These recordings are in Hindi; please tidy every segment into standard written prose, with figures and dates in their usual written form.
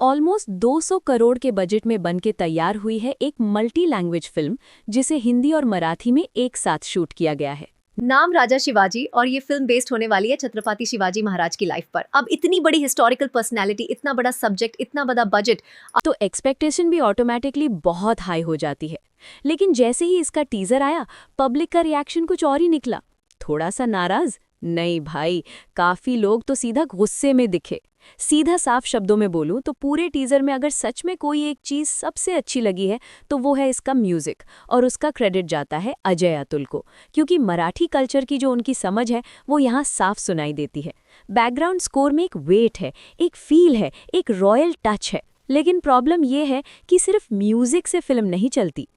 ऑलमोस्ट 200 करोड़ के बजट में बनके तैयार हुई है एक मल्टी लैंग्वेज फिल्म जिसे हिंदी और मराठी में एक साथ शूट किया गया है। नाम राजा शिवाजी और ये फिल्म बेस्ड होने वाली है छत्रपति शिवाजी महाराज की लाइफ पर। अब इतनी बड़ी हिस्टोरिकल पर्सनैलिटी, इतना बड़ा सब्जेक्ट, इतना बड़ा बजट, तो एक्सपेक्टेशन भी ऑटोमेटिकली बहुत हाई हो जाती है। लेकिन जैसे ही इसका टीजर आया, पब्लिक का रिएक्शन कुछ और ही निकला। थोड़ा सा नाराज नहीं भाई, काफी लोग तो सीधा गुस्से में दिखे। सीधा साफ शब्दों में बोलूं तो पूरे टीजर में अगर सच में कोई एक चीज सबसे अच्छी लगी है तो वो है इसका म्यूजिक, और उसका क्रेडिट जाता है अजय अतुल को, क्योंकि मराठी कल्चर की जो उनकी समझ है वो यहाँ साफ सुनाई देती है। बैकग्राउंड स्कोर में एक वेट है, एक फील है, एक रॉयल टच है। लेकिन प्रॉब्लम ये है कि सिर्फ म्यूजिक से फिल्म नहीं चलती।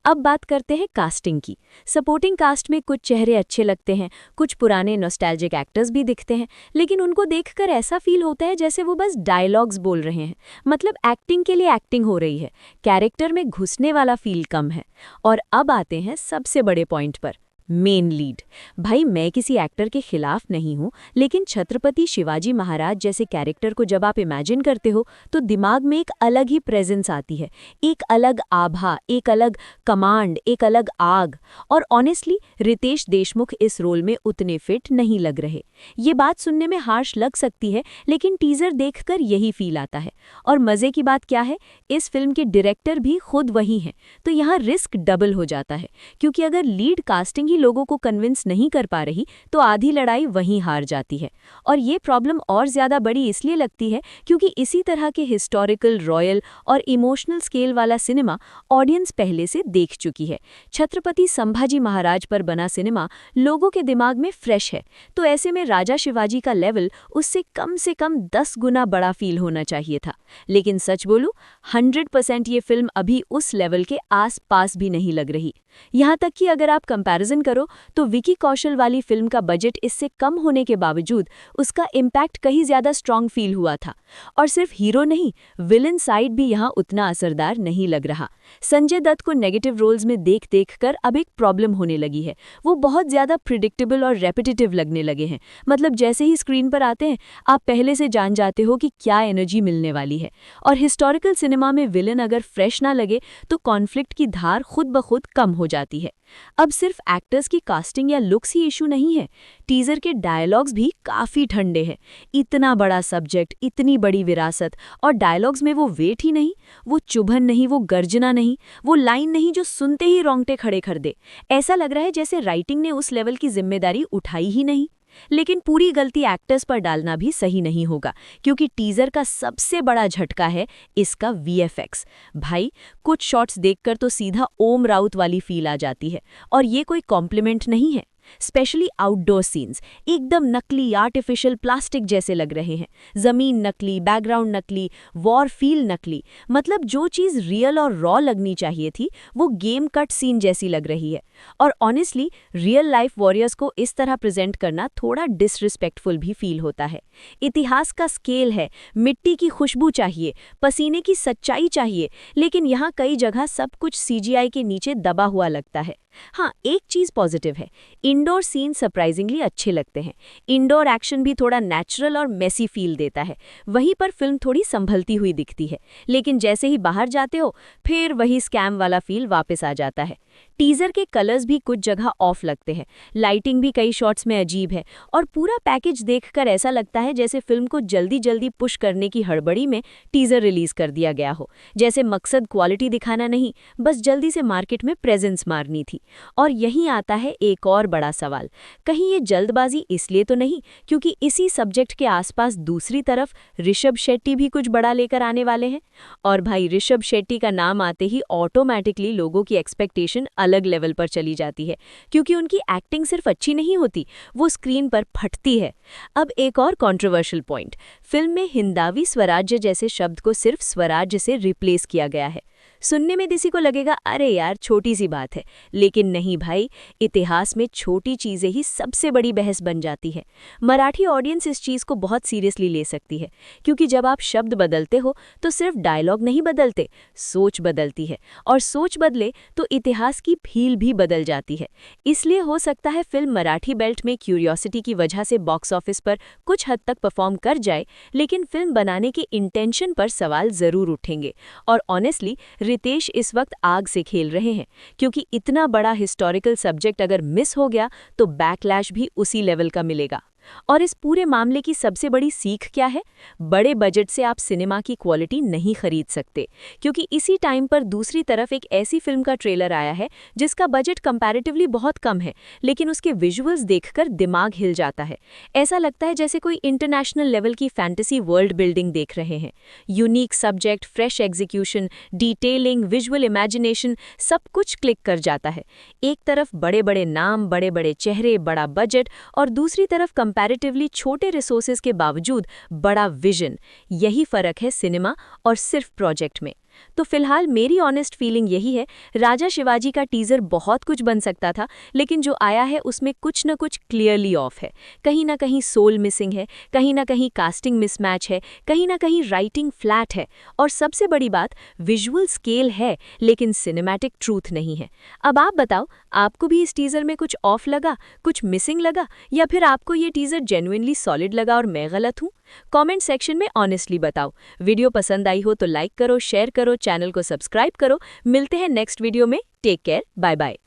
अब बात करते हैं कास्टिंग की। सपोर्टिंग कास्ट में कुछ चेहरे अच्छे लगते हैं, कुछ पुराने नॉस्टैल्जिक एक्टर्स भी दिखते हैं, लेकिन उनको देखकर ऐसा फील होता है जैसे वो बस डायलॉग्स बोल रहे हैं। मतलब एक्टिंग के लिए एक्टिंग हो रही है, कैरेक्टर में घुसने वाला फील कम है। और अब आते हैं सबसे बड़े पॉइंट पर, मेन लीड। भाई, मैं किसी एक्टर के खिलाफ नहीं हूं, लेकिन छत्रपति शिवाजी महाराज जैसे कैरेक्टर को जब आप इमेजिन करते हो तो दिमाग में एक अलग ही प्रेजेंस आती है, एक अलग आभा, एक अलग कमांड, एक अलग आग। और ऑनेस्टली रितेश देशमुख इस रोल में उतने फिट नहीं लग रहे। ये बात सुनने में हार्श लग सकती है, लेकिन टीजर देखकर यही फील आता है। और मजे की बात क्या है, इस फिल्म के डायरेक्टर भी खुद वही हैं, तो यहाँ रिस्क डबल हो जाता है, क्योंकि अगर लीड कास्टिंग ही लोगों को कन्विंस नहीं कर पा रही तो आधी लड़ाई वहीं हार जाती है। और ये प्रॉब्लम और ज्यादा बड़ी इसलिए लगती है क्योंकि इसी तरह के हिस्टोरिकल, रॉयल और इमोशनल स्केल वाला सिनेमा ऑडियंस पहले से देख चुकी है। छत्रपति संभाजी महाराज पर बना सिनेमा लोगों के दिमाग में फ्रेश है, तो ऐसे में राजा शिवाजी का लेवल उससे कम से कम 10 गुना बड़ा फील होना चाहिए था। लेकिन सच बोलूं, 100% ये फिल्म अभी उस लेवल के आस पास भी नहीं लग रही। यहाँ तक कि अगर आप कंपैरिजन करो तो विकी कौशल वाली फिल्म का बजट इससे कम होने के बावजूद उसका इम्पैक्ट कहीं ज्यादा स्ट्रॉन्ग फील हुआ था। और सिर्फ हीरो नहीं, विलन साइड भी यहाँ उतना असरदार नहीं लग रहा। संजय दत्त को नेगेटिव रोल्स में देख देख कर अब एक प्रॉब्लम होने लगी है। वो बहुत ज्यादा प्रिडिक्टेबल और रेपिटेटिव लगने लगे हैं। मतलब जैसे ही स्क्रीन पर आते हैं आप पहले से जान जाते हो कि क्या एनर्जी मिलने वाली है। और हिस्टोरिकल सिनेमा में विलन अगर फ्रेश ना लगे तो कॉन्फ्लिक्ट की धार खुद ब खुद कम हो जाती है। अब सिर्फ एक्टर्स की कास्टिंग या लुक्स ही इशू नहीं है, टीजर के डायलॉग्स भी काफी ठंडे हैं। इतना बड़ा सब्जेक्ट, इतनी बड़ी विरासत, और डायलॉग्स में वो वेट ही नहीं, वो चुभन नहीं, वो गर्जना नहीं, वो लाइन नहीं जो सुनते ही रोंगटे खड़े कर दे। ऐसा लग रहा है जैसे राइटिंग ने उस लेवल की जिम्मेदारी उठाई ही नहीं। लेकिन पूरी गलती एक्टर्स पर डालना भी सही नहीं होगा, क्योंकि टीजर का सबसे बड़ा झटका है इसका वीएफएक्स। भाई, कुछ शॉट्स देखकर तो सीधा ओम राउत वाली फील आ जाती है, और ये कोई कॉम्प्लीमेंट नहीं है। स्पेशली आउटडोर सीन्स एकदम नकली, आर्टिफिशियल, प्लास्टिक जैसे लग रहे हैं। जमीन नकली, बैकग्राउंड नकली, वॉर फील नकली। मतलब जो चीज़ रियल और रॉ लगनी चाहिए थी वो गेम कट सीन जैसी लग रही है। और ऑनेस्टली रियल लाइफ वॉरियर्स को इस तरह प्रेजेंट करना थोड़ा डिसरिस्पेक्टफुल भी फील होता है। इतिहास का स्केल है, मिट्टी की खुशबू चाहिए, पसीने की सच्चाई चाहिए, लेकिन यहाँ कई जगह सब कुछ सीजीआई के नीचे दबा हुआ लगता है। हाँ, एक चीज़ पॉजिटिव है, इंडोर सीन सरप्राइजिंगली अच्छे लगते हैं। इंडोर एक्शन भी थोड़ा नेचुरल और मेसी फील देता है। वहीं पर फिल्म थोड़ी संभलती हुई दिखती है। लेकिन जैसे ही बाहर जाते हो फिर वही स्कैम वाला फील वापस आ जाता है। टीजर के कलर्स भी कुछ जगह ऑफ लगते हैं, लाइटिंग भी कई शॉट्स में अजीब है, और पूरा पैकेज देखकर ऐसा लगता है जैसे फिल्म को जल्दी जल्दी पुश करने की हड़बड़ी में टीजर रिलीज कर दिया गया हो। जैसे मकसद क्वालिटी दिखाना नहीं, बस जल्दी से मार्केट में प्रेजेंस मारनी थी। और यहीं आता है एक और बड़ा सवाल, कहीं ये जल्दबाजी इसलिए तो नहीं क्योंकि इसी सब्जेक्ट के आसपास दूसरी तरफ ऋषभ शेट्टी भी कुछ बड़ा लेकर आने वाले हैं। और भाई, ऋषभ शेट्टी का नाम आते ही ऑटोमेटिकली लोगों की एक्सपेक्टेशन अलग लेवल पर चली जाती है, क्योंकि उनकी एक्टिंग सिर्फ अच्छी नहीं होती, वो स्क्रीन पर फटती है। अब एक और कंट्रोवर्शियल पॉइंट, फिल्म में हिंदावी स्वराज्य जैसे शब्द को सिर्फ स्वराज्य से रिप्लेस किया गया है। सुनने में किसी को लगेगा अरे यार छोटी सी बात है, लेकिन नहीं भाई, इतिहास में छोटी चीज़ें ही सबसे बड़ी बहस बन जाती है। मराठी ऑडियंस इस चीज़ को बहुत सीरियसली ले सकती है, क्योंकि जब आप शब्द बदलते हो तो सिर्फ डायलॉग नहीं बदलते, सोच बदलती है, और सोच बदले तो इतिहास की फील भी बदल जाती है। इसलिए हो सकता है फिल्म मराठी बेल्ट में क्यूरियोसिटी की वजह से बॉक्स ऑफिस पर कुछ हद तक परफॉर्म कर जाए, लेकिन फिल्म बनाने के इंटेंशन पर सवाल ज़रूर उठेंगे। और ऑनेस्टली रितेश इस वक्त आग से खेल रहे हैं, क्योंकि इतना बड़ा हिस्टोरिकल सब्जेक्ट अगर मिस हो गया तो बैकलैश भी उसी लेवल का मिलेगा। और इस पूरे मामले की सबसे बड़ी सीख क्या है? बड़े बजट से आप सिनेमा की क्वालिटी नहीं खरीद सकते, क्योंकि इसी टाइम पर दूसरी तरफ एक ऐसी फिल्म का ट्रेलर आया है जिसका बजट कंपैरेटिवली बहुत कम है, लेकिन उसके विजुअल्स देखकर दिमाग हिल जाता है। ऐसा लगता है जैसे कोई इंटरनेशनल लेवल की फैंटेसी वर्ल्ड बिल्डिंग देख रहे हैं। Unique subject, fresh execution, detailing, visual imagination, सब कुछ क्लिक कर जाता है। एक तरफ बड़े बड़े नाम, बड़े बड़े चेहरे, बड़ा बजट, और दूसरी तरफ कंपैरेटिवली छोटे रिसोर्सेज के बावजूद बड़ा विजन। यही फर्क है सिनेमा और सिर्फ प्रोजेक्ट में। तो फिलहाल मेरी ऑनेस्ट फीलिंग यही है, राजा शिवाजी का टीजर बहुत कुछ बन सकता था, लेकिन जो आया है उसमें कुछ न कुछ क्लियरली ऑफ है। कहीं ना कहीं सोल मिसिंग है, कहीं ना कहीं कास्टिंग मिसमैच है, कहीं ना कहीं राइटिंग फ्लैट है, और सबसे बड़ी बात विजुअल स्केल है लेकिन सिनेमैटिक ट्रूथ नहीं है। अब आप बताओ, आपको भी इस टीजर में कुछ ऑफ लगा, कुछ मिसिंग लगा, या फिर आपको ये टीजर जेन्युइनली सॉलिड लगा और मैं गलत हूँ? कमेंट सेक्शन में ऑनेस्टली बताओ। वीडियो पसंद आई हो तो लाइक करो, शेयर करो, चैनल को सब्सक्राइब करो। मिलते हैं नेक्स्ट वीडियो में। Take care, bye bye.